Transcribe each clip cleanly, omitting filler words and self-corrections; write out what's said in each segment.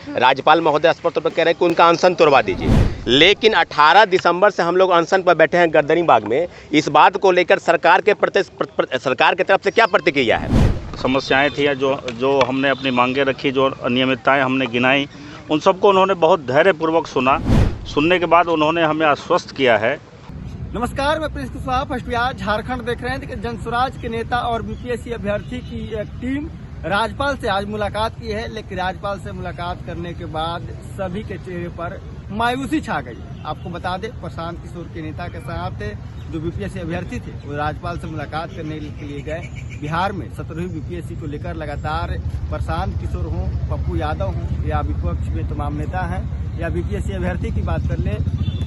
राज्यपाल महोदय स्पष्ट तौर पर कह रहे हैं कि उनका अनशन तोड़वा दीजिए। लेकिन 18 दिसंबर से हम लोग अनशन पर बैठे हैं गर्दनीबाग में। इस बात को लेकर सरकार की तरफ से क्या प्रतिक्रिया है? समस्याएं थी जो हमने अपनी मांगे रखी, जो अनियमितताएं हमने गिनाई, उन सबको उन्होंने बहुत धैर्यपूर्वक सुना। सुनने के बाद उन्होंने हमें आश्वस्त किया है। नमस्कार, मैं प्रिंस कुशवाहा फर्स्ट बिहार झारखंड देख रहे हैं। देखिए, जनसुराज के नेता और बीपीएससी अभ्यर्थी की एक टीम राज्यपाल से आज मुलाकात की है, लेकिन राज्यपाल से मुलाकात करने के बाद सभी के चेहरे पर मायूसी छा गई। आपको बता दें, प्रशांत किशोर के नेता के साथ जो बीपीएससी अभ्यर्थी थे वो राज्यपाल से मुलाकात करने के लिए गए। बिहार में 17वीं बीपीएससी को लेकर लगातार प्रशांत किशोर हों, पप्पू यादव हों या विपक्ष में तमाम नेता हैं या बीपीएससी अभ्यर्थी की बात कर ले,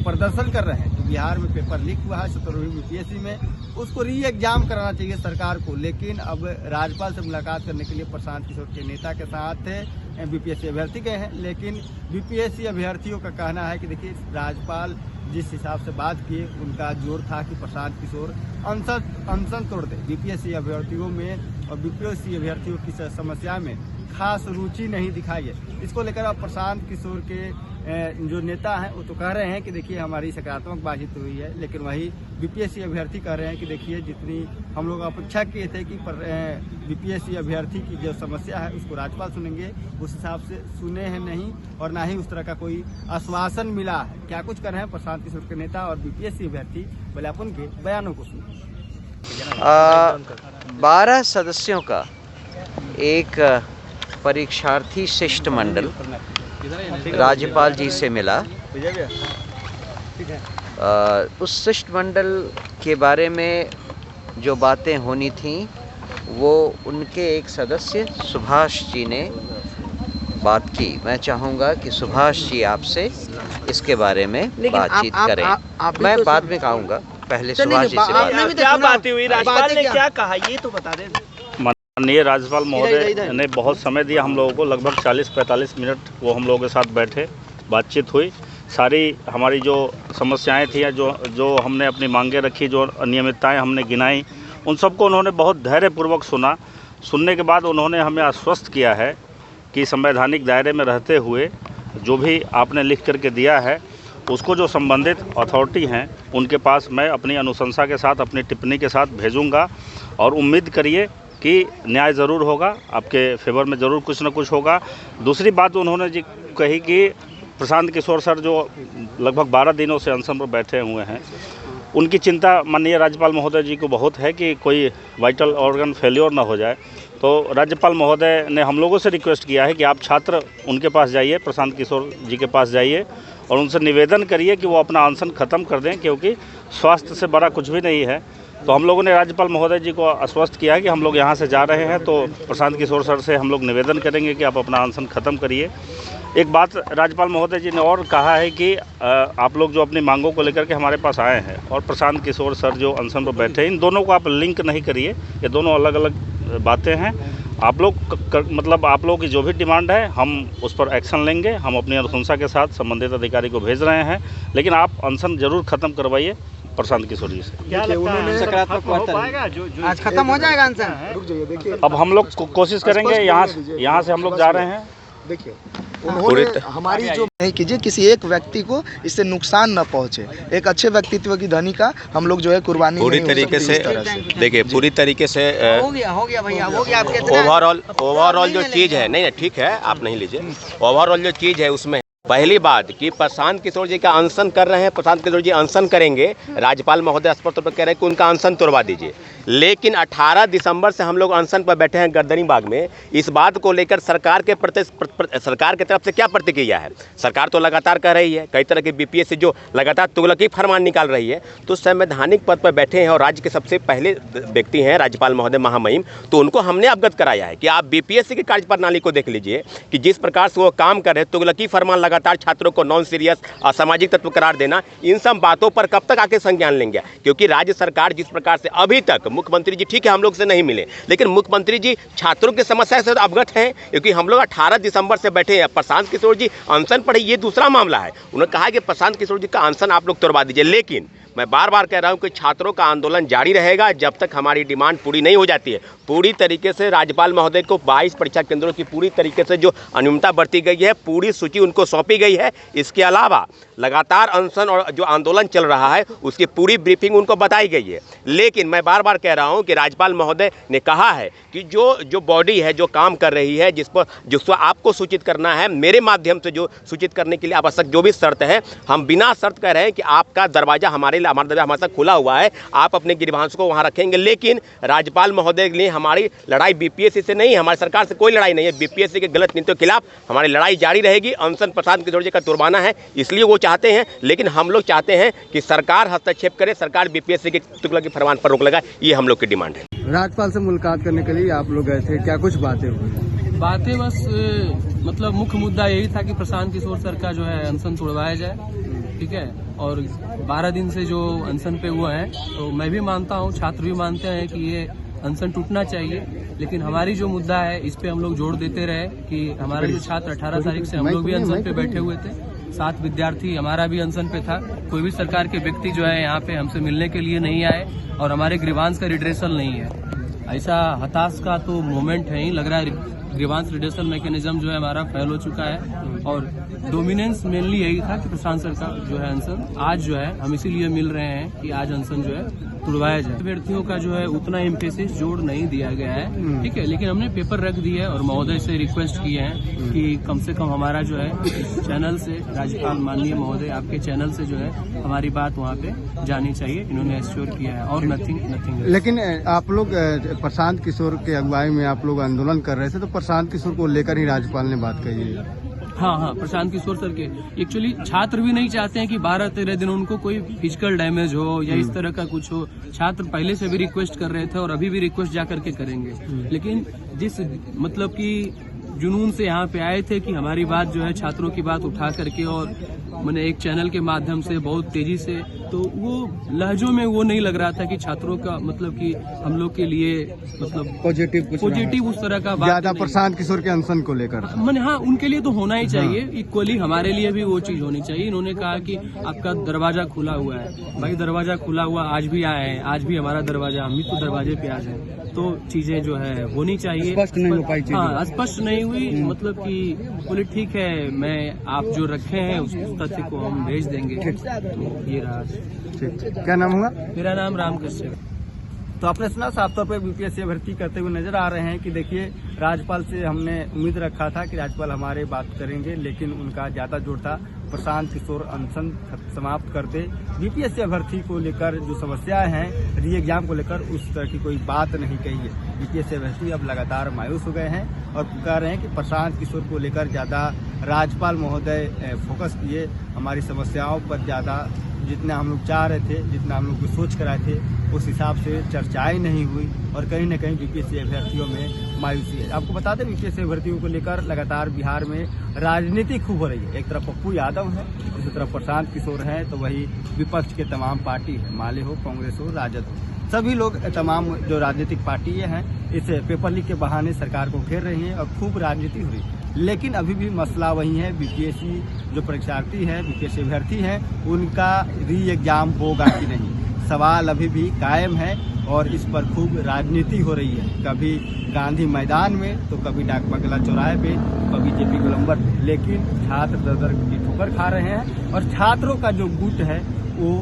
प्रदर्शन कर रहे हैं। तो बिहार में पेपर लीक हुआ है 17वीं बीपीएससी में, उसको री एग्जाम कराना चाहिए सरकार को। लेकिन अब राज्यपाल से मुलाकात करने के लिए प्रशांत किशोर के नेता के साथ बीपीएससी अभ्यर्थी गए हैं। लेकिन बीपीएससी अभ्यर्थियों का कहना है कि देखिए, राज्यपाल जिस हिसाब से बात किए, उनका जोर था कि प्रशांत किशोर अनशन तोड़ दे। बीपीएससी अभ्यर्थियों में और बीपीएससी अभ्यर्थियों की समस्या में खास रुचि नहीं दिखाई है। इसको लेकर अब प्रशांत किशोर के जो नेता हैं वो तो कह रहे हैं कि देखिए, हमारी सकारात्मक बातचीत हुई है। लेकिन वही बीपीएससी अभ्यर्थी कह रहे हैं कि देखिए, जितनी हम लोग अपेक्षा किए थे कि बीपीएससी अभ्यर्थी की जो समस्या है उसको राज्यपाल सुनेंगे, उस हिसाब से सुने हैं नहीं, और ना ही उस तरह का कोई आश्वासन मिला है। क्या कुछ कर रहे हैं प्रशांत किशोर के नेता और बीपीएससी अभ्यर्थी, पहले आप उनके बयानों को सुनिए। 12 सदस्यों का एक परीक्षार्थी शिष्टमंडल राज्यपाल जी से मिला। उस शिष्टमंडल के बारे में जो बातें होनी थीं वो उनके एक सदस्य सुभाष जी ने बात की। मैं चाहूँगा कि सुभाष जी आपसे इसके बारे में बातचीत करें। मैं बाद में कहूँगा, पहले सुभाष जी से बात। क्या बात हुई, राज्यपाल ने क्या कहा ये तो बता दें। माननीय राज्यपाल महोदय ने बहुत समय दिया हम लोगों को, लगभग 40-45 मिनट वो हम लोगों के साथ बैठे, बातचीत हुई। सारी हमारी जो समस्याएं थी, जो हमने अपनी मांगे रखी, जो अनियमितताएं हमने गिनाई, उन सबको उन्होंने बहुत धैर्यपूर्वक सुना। सुनने के बाद उन्होंने हमें आश्वस्त किया है कि संवैधानिक दायरे में रहते हुए जो भी आपने लिख करके दिया है उसको जो संबंधित अथॉरिटी हैं उनके पास मैं अपनी अनुशंसा के साथ, अपनी टिप्पणी के साथ भेजूँगा। और उम्मीद करिए कि न्याय ज़रूर होगा, आपके फेवर में ज़रूर कुछ ना कुछ होगा। दूसरी बात उन्होंने जी कही कि प्रशांत किशोर सर जो लगभग 12 दिनों से अनशन पर बैठे हुए हैं, उनकी चिंता माननीय राज्यपाल महोदय जी को बहुत है कि कोई वाइटल ऑर्गन फेल्योर ना हो जाए। तो राज्यपाल महोदय ने हम लोगों से रिक्वेस्ट किया है कि आप छात्र उनके पास जाइए, प्रशांत किशोर जी के पास जाइए और उनसे निवेदन करिए कि वो अपना अनशन ख़त्म कर दें, क्योंकि स्वास्थ्य से बड़ा कुछ भी नहीं है। तो हम लोगों ने राज्यपाल महोदय जी को आश्वस्त किया है कि हम लोग यहाँ से जा रहे हैं, तो प्रशांत किशोर सर से हम लोग निवेदन करेंगे कि आप अपना अनशन ख़त्म करिए। एक बात राज्यपाल महोदय जी ने और कहा है कि आप लोग जो अपनी मांगों को लेकर के हमारे पास आए हैं और प्रशांत किशोर सर जो अनशन पर बैठे हैं, इन दोनों को आप लिंक नहीं करिए, ये दोनों अलग अलग बातें हैं। आप लोग मतलब आप लोगों की जो भी डिमांड है हम उस पर एक्शन लेंगे। हम अपनी अनुशंसा के साथ संबंधित अधिकारी को भेज रहे हैं, लेकिन आप अनशन जरूर ख़त्म करवाइए प्रशांत किशोर जी से। क्या लगता है सकारात्मक हो पाएगा? जो आज खत्म हो जाएगा अनशन? रुक जाइए, देखिए, अब हम लोग कोशिश करेंगे। यहाँ से हम लोग जा रहे हैं। देखिए, उन्होंने हमारी जो नहीं कीजिए, किसी एक व्यक्ति को इससे नुकसान न पहुंचे। एक अच्छे व्यक्तित्व की धनी का हम लोग जो है कुर्बानी पूरी तरीके से देखिए, पूरी तरीके से हो गया भैया, हो गया। आपके ओवरऑल जो चीज़ है, नहीं ठीक है, आप नहीं लीजिए। ओवरऑल जो चीज़ है उसमें पहली बात कि प्रशांत किशोर जी का अनशन कर रहे हैं, प्रशांत किशोर जी अनशन करेंगे। राज्यपाल महोदय स्पष्ट तौर पर कह रहे हैं कि उनका अनशन तोड़वा दीजिए। लेकिन 18 दिसंबर से हम लोग अनशन पर बैठे हैं गर्दनीबाग में। इस बात को लेकर सरकार की तरफ से क्या प्रतिक्रिया है? सरकार तो लगातार कह रही है, कई तरह के बीपीएससी जो लगातार तुगलकी फरमान निकाल रही है, तो संवैधानिक पद पर बैठे हैं और राज्य के सबसे पहले व्यक्ति हैं राज्यपाल महोदय महामहिम, तो उनको हमने अवगत कराया है कि आप बीपीएससी की कार्यप्रणाली को देख लीजिए कि जिस प्रकार से वो काम कर रहे हैं, तुगलकी फरमान लगातार छात्रों को नॉन सीरियस असामाजिक तत्व करार देना, इन सब बातों पर कब तक आके संज्ञान लेंगे? क्योंकि राज्य सरकार जिस प्रकार से अभी तक मुख्यमंत्री जी ठीक है हम लोग से नहीं मिले, लेकिन मुख्यमंत्री जी छात्रों की समस्या से अवगत हैं, क्योंकि हम लोग 18 दिसंबर से बैठे हैं। प्रशांत किशोर जी अनशन पर, ये दूसरा मामला है। उन्होंने कहा कि प्रशांत किशोर जी का अनशन आप लोग तोड़वा दीजिए। लेकिन मैं बार बार कह रहा हूं कि छात्रों का आंदोलन जारी रहेगा जब तक हमारी डिमांड पूरी नहीं हो जाती है। पूरी तरीके से राज्यपाल महोदय को 22 परीक्षा केंद्रों की पूरी तरीके से जो अनियमितता बरती गई है, पूरी सूची उनको सौंपी गई है। इसके अलावा लगातार अनशन और जो आंदोलन चल रहा है उसकी पूरी ब्रीफिंग उनको बताई गई है। लेकिन मैं बार बार कह रहा हूं कि राज्यपाल महोदय ने कहा है कि जो बॉडी है जो काम कर रही है, जिसको आपको सूचित करना है, मेरे माध्यम से जो सूचित करने के लिए आवश्यक जो भी शर्त है, हम बिना शर्त कह रहे हैं कि आपका दरवाजा हमारे साथ खुला हुआ है, आप अपने गिरवांश को वहां रखेंगे। लेकिन राज्यपाल महोदय के लिए हमारी लड़ाई बीपीएससी से नहीं है, हमारी सरकार से कोई लड़ाई नहीं है। बीपीएससी के गलत नीतियों के खिलाफ हमारी लड़ाई जारी रहेगी। अनशन प्रशांत किशोर जी का तुर्बाना है, इसलिए वो चाहते हैं, लेकिन हम लोग चाहते हैं कि सरकार हस्तक्षेप करे, सरकार बीपीएससी के तुगलकी फरमान पर रोक लगाए। ये हम लोग की डिमांड है। राज्यपाल से मुलाकात करने के लिए आप लोग गए थे, क्या कुछ बातें हुई? बातें बस मतलब मुख्य मुद्दा यही था कि प्रशांत किशोर सर का जो है अनशन तोड़वाया जाए, ठीक है। और 12 दिन से जो अनशन पे हुए हैं, तो मैं भी मानता हूँ, छात्र भी मानते हैं कि ये अनशन टूटना चाहिए। लेकिन हमारी जो मुद्दा है इस पे हम लोग जोर देते रहे कि हमारे जो छात्र 18 तारीख से हम लोग भी अनशन पे बैठे हुए थे, 7 विद्यार्थी हमारा भी अनशन पे था। कोई भी सरकार के व्यक्ति जो है यहाँ पे हमसे मिलने के लिए नहीं आए और हमारे ग्रीवांस का रिड्रेसल नहीं है। ऐसा हताश का तो मोमेंट है ही, लग रहा है ग्रीवांस रिड्रेसल मैकेनिज्म जो है हमारा फेल हो चुका है। और डोमिनेंस मेनली यही था कि प्रशांत सर का जो है अनशन आज जो है हम इसीलिए मिल रहे हैं कि आज अनशन जो है तुड़वाया जाए। अभ्यर्थियों का जो है उतना एम्फेसिस जोर नहीं दिया गया है, ठीक है। लेकिन हमने पेपर रख दिए और महोदय से रिक्वेस्ट किए हैं कि कम से कम हमारा जो है इस चैनल से, राज्यपाल माननीय महोदय आपके चैनल से जो है हमारी बात वहाँ पे जानी चाहिए। इन्होंने एश्योर किया है और नथिंग। लेकिन आप लोग प्रशांत किशोर के अगुवाई में आप लोग आंदोलन कर रहे थे, तो प्रशांत किशोर को लेकर ही राज्यपाल ने बात कही है। हाँ, प्रशांत किशोर सर के एक्चुअली छात्र भी नहीं चाहते हैं कि 12-13 दिन उनको कोई फिजिकल डैमेज हो या इस तरह का कुछ हो। छात्र पहले से भी रिक्वेस्ट कर रहे थे और अभी भी रिक्वेस्ट जा करके करेंगे। लेकिन जिस मतलब कि जुनून से यहाँ पे आए थे कि हमारी बात जो है छात्रों की बात उठा करके और मैंने एक चैनल के माध्यम से बहुत तेजी से, तो वो लहजों में वो नहीं लग रहा था कि छात्रों का मतलब कि हम लोग के लिए मतलब पॉजिटिव उस तरह का बात ज्यादा प्रशांत किशोर के अनशन को लेकर। मैंने हाँ, उनके लिए तो होना ही चाहिए, इक्वली हमारे लिए भी वो चीज होनी चाहिए। इन्होंने कहा कि आपका दरवाजा खुला हुआ है। भाई दरवाजा खुला हुआ आज भी आए हैं, आज भी हमारा दरवाजा, हम भी तो दरवाजे पे आ जाए। तो चीजें जो है होनी चाहिए, स्पष्ट नहीं हो पाई। हाँ, स्पष्ट नहीं हुई, मतलब कि बोले ठीक है, मैं आप जो रखे हैं उस तथ्य को हम भेज देंगे। तो ये रहा। क्या नाम हुआ? मेरा नाम राम कश्यप। तो आपने सुना, साफ तौर पे बीपीएससी भर्ती करते हुए नजर आ रहे हैं कि देखिए, राज्यपाल से हमने उम्मीद रखा था कि राज्यपाल हमारे बात करेंगे, लेकिन उनका ज्यादा जोर था प्रशांत किशोर अनशन समाप्त कर दे। बीपीएससी भर्ती को लेकर जो समस्याएं हैं, री एग्जाम को लेकर, उस तरह की कोई बात नहीं कही है। बीपीएससी भर्ती अब लगातार मायूस हो गए हैं और कह रहे हैं कि प्रशांत किशोर को लेकर ज्यादा राज्यपाल महोदय फोकस किए, हमारी समस्याओं पर ज्यादा जितना हम लोग चाह रहे थे, जितना हम लोग सोच कर आए थे, उस हिसाब से चर्चाएं नहीं हुई और कहीं न कहीं बीपीएससी अभ्यर्थियों में मायूसी है। आपको बता दें, बीपीएससी भर्तियों को लेकर लगातार बिहार में राजनीति खूब हो रही है। एक तरफ पप्पू यादव है, दूसरी तरफ प्रशांत किशोर है, तो वही विपक्ष के तमाम पार्टी है, माले हो, कांग्रेस हो, राजद हो, सभी लोग, तमाम जो राजनीतिक पार्टी हैं इस पेपर लीक के बहाने सरकार को घेर रही हैं और खूब राजनीति हो रही है। लेकिन अभी भी मसला वही है, बीपीएससी जो परीक्षार्थी है, बीपीएससी अभ्यर्थी हैं, उनका री एग्जाम होगा कि नहीं, सवाल अभी भी कायम है और इस पर खूब राजनीति हो रही है। कभी गांधी मैदान में, तो कभी डाक बंगला चौराहे पे, कभी जेपी गोलंबर पे। लेकिन छात्र दर की ठोकर खा रहे हैं और छात्रों का जो गुट है वो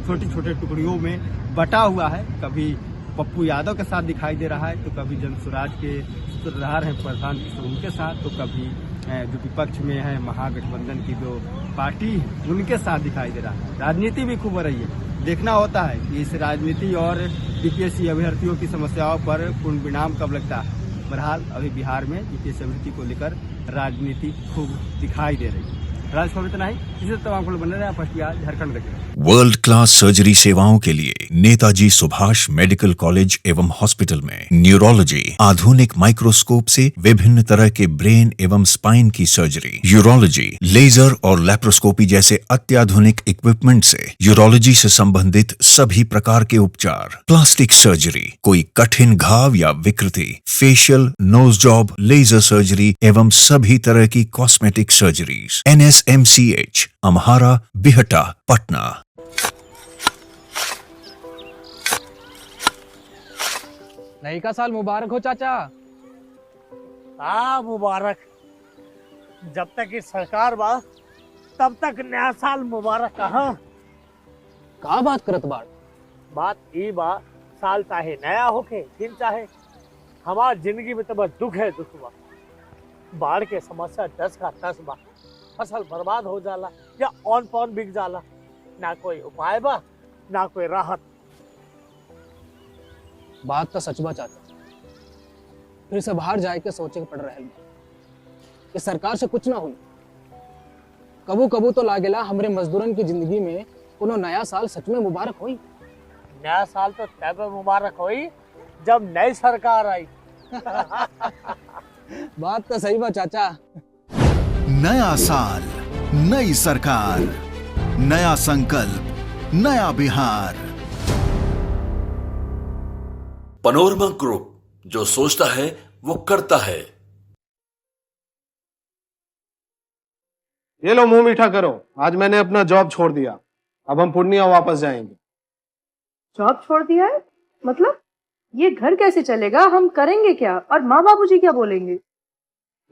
छोटे छोटे टुकड़ियों में बटा हुआ है। कभी पप्पू यादव के साथ दिखाई दे रहा है, तो कभी जनसुराज के सूत्रधार हैं प्रशांत किशोर उनके साथ, तो कभी जो विपक्ष में है महागठबंधन की जो पार्टी उनके साथ दिखाई दे रहा है। राजनीति भी खूब हो रही है। देखना होता है कि इस राजनीति और बीपीएससी अभ्यर्थियों की समस्याओं पर पूर्ण विराम कब लगता है। बहरहाल अभी बिहार में बीपीएससी अभ्यर्थी को लेकर राजनीति खूब दिखाई दे रही है। राजखबर इतना ही, इसी तमाम खबर बने रहे। फर्स्ट बिहार झारखंड देख रहे हैं। वर्ल्ड क्लास सर्जरी सेवाओं के लिए नेताजी सुभाष मेडिकल कॉलेज एवं हॉस्पिटल में न्यूरोलॉजी, आधुनिक माइक्रोस्कोप से विभिन्न तरह के ब्रेन एवं स्पाइन की सर्जरी, यूरोलॉजी, लेजर और लैप्रोस्कोपी जैसे अत्याधुनिक इक्विपमेंट से यूरोलॉजी से संबंधित सभी प्रकार के उपचार, प्लास्टिक सर्जरी, कोई कठिन घाव या विकृति, facial, nose job, laser surgery एवं सभी तरह की cosmetic surgeries. NSMCH, Amhara, Bihta, Patna. नई का साल मुबारक हो चाचा। मुबारक। जब तक इस सरकार बा तब तक नया साल मुबारक कहाँ। का बात करत बाड़? बात ई बा, साल चाहे नया होके दिन चाहे, हमार जिंदगी में तो बस दुख है, दुख बा। बाढ़ के समस्या 10 का 10 बा। फसल बर्बाद हो जाला या ऑन पॉन बिक जाला, ना कोई उपाय बा ना कोई राहत। बात तो सच बा चाचा, फिर से बाहर जाए के सोचे के पड़ रहा है कि सरकार से कुछ ना हुई। कबू कबू तो लागेला हमरे मजदूरन की जिंदगी में कोनो नया साल सच में मुबारक हुई। नया साल तो तब मुबारक हुई जब नई सरकार आई। बात तो सही बा चाचा। नया साल, नई सरकार, नया संकल्प, नया बिहार। पैनोरमा ग्रुप, जो सोचता है वो करता है। ये लो मुंह मीठा करो, आज मैंने अपना जॉब छोड़ दिया, अब हम पूर्णिया वापस जाएंगे। जॉब छोड़ दिया है? मतलब ये घर कैसे चलेगा, हम करेंगे क्या, और माँ बाबूजी क्या बोलेंगे?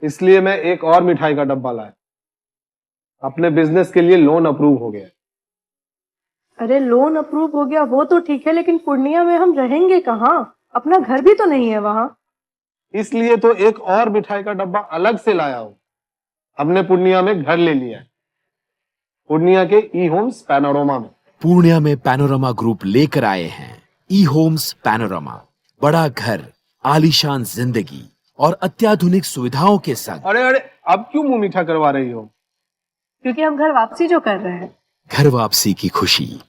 इसलिए मैं एक और मिठाई का डब्बा लाया। अपने बिजनेस के लिए लोन अप्रूव हो गया। अरे लोन अप्रूव हो गया वो तो ठीक है, लेकिन पूर्णिया में हम रहेंगे कहाँ? अपना घर भी तो नहीं है वहाँ। इसलिए तो एक और मिठाई का डब्बा अलग से लाया हूँ। हमने पूर्णिया में घर ले लिया है, पूर्णिया के ई होम्स पैनोरमा में। पूर्णिया में पैनोरमा ग्रुप लेकर आए हैं ई होम्स पैनोरमा। बड़ा घर, आलीशान जिंदगी और अत्याधुनिक सुविधाओं के संग। अरे अरे, अब क्यों मुंह मीठा करवा रही हो? क्योंकि हम घर वापसी जो कर रहे हैं। घर वापसी की खुशी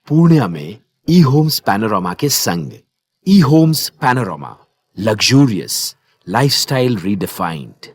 पूर्णिया में ई होम्स पैनोरमा के संग। E homes panorama, luxurious lifestyle redefined.